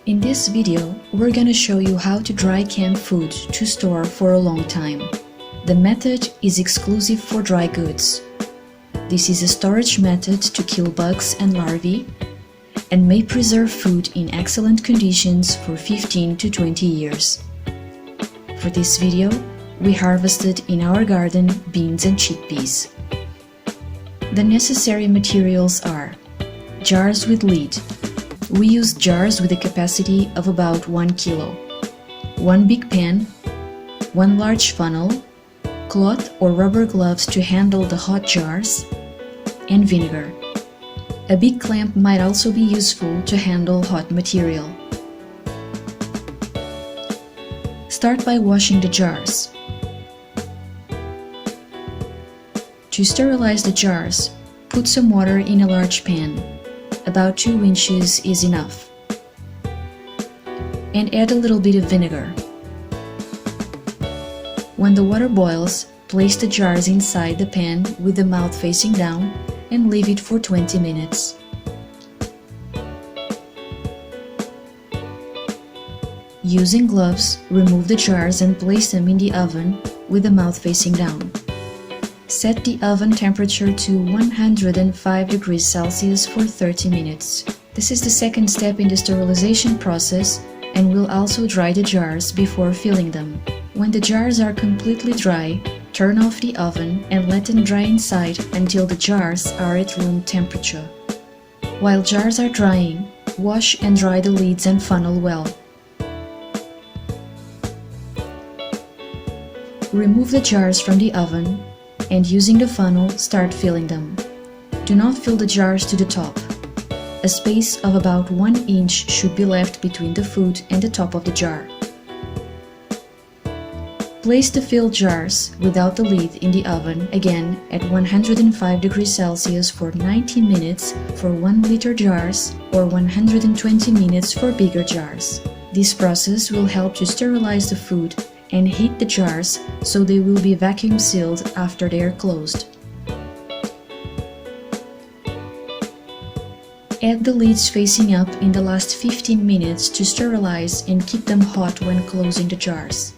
In this video, we're gonna show you how to dry can food to store for a long time. The method is exclusive for dry goods. This is a storage method to kill bugs and larvae and may preserve food in excellent conditions for 15 to 20 years. For this video, we harvested in our garden beans and chickpeas. The necessary materials are jars with lid. We use jars with a capacity of about 1 kilo, 1 big pan, 1 large funnel, cloth or rubber gloves to handle the hot jars, and vinegar. A big clamp might also be useful to handle hot material. Start by washing the jars. To sterilize the jars, put some water in a large pan. About 2 inches is enough. And add a little bit of vinegar. When the water boils, place the jars inside the pan with the mouth facing down and leave it for 20 minutes. Using gloves, remove the jars and place them in the oven with the mouth facing down. Set the oven temperature to 105 degrees Celsius for 30 minutes. This is the second step in the sterilization process and will also dry the jars before filling them. When the jars are completely dry, turn off the oven and let them dry inside until the jars are at room temperature. While jars are drying, wash and dry the lids and funnel well. Remove the jars from the oven and using the funnel, start filling them. Do not fill the jars to the top. A space of about 1 inch should be left between the food and the top of the jar. Place the filled jars without the lid in the oven again at 105 degrees Celsius for 90 minutes for 1 liter jars or 120 minutes for bigger jars. This process will help to sterilize the food and heat the jars so they will be vacuum sealed after they are closed. Add the lids facing up in the last 15 minutes to sterilize and keep them hot when closing the jars.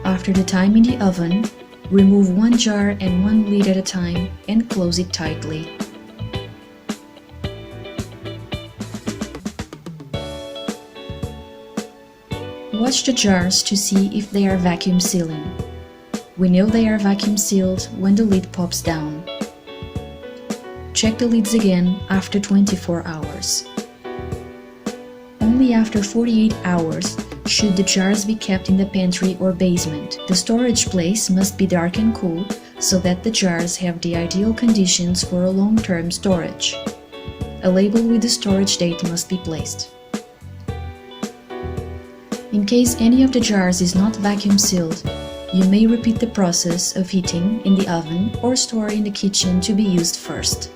After the time in the oven, remove 1 jar and 1 lid at a time and close it tightly. Watch the jars to see if they are vacuum sealing. We know they are vacuum sealed when the lid pops down. Check the lids again after 24 hours. Only after 48 hours should the jars be kept in the pantry or basement. The storage place must be dark and cool so that the jars have the ideal conditions for a long-term storage. A label with the storage date must be placed. In case any of the jars is not vacuum sealed, you may repeat the process of heating in the oven or store in the kitchen to be used first.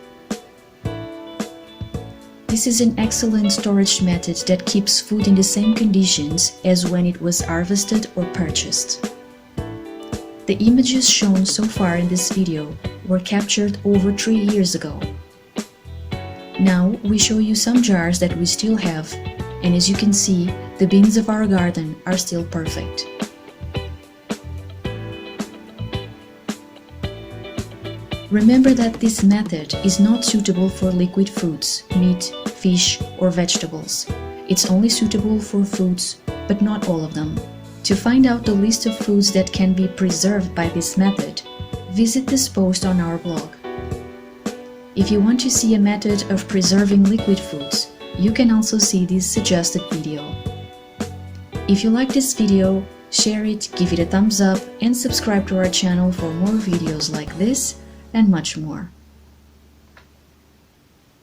This is an excellent storage method that keeps food in the same conditions as when it was harvested or purchased. The images shown so far in this video were captured over 3 years ago. Now we show you some jars that we still have, and as you can see, the beans of our garden are still perfect. Remember that this method is not suitable for liquid foods, meat, fish, or vegetables. It's only suitable for foods, but not all of them. To find out the list of foods that can be preserved by this method, visit this post on our blog. If you want to see a method of preserving liquid foods, you can also see this suggested video. If you like this video, share it, give it a thumbs up, and subscribe to our channel for more videos like this and much more.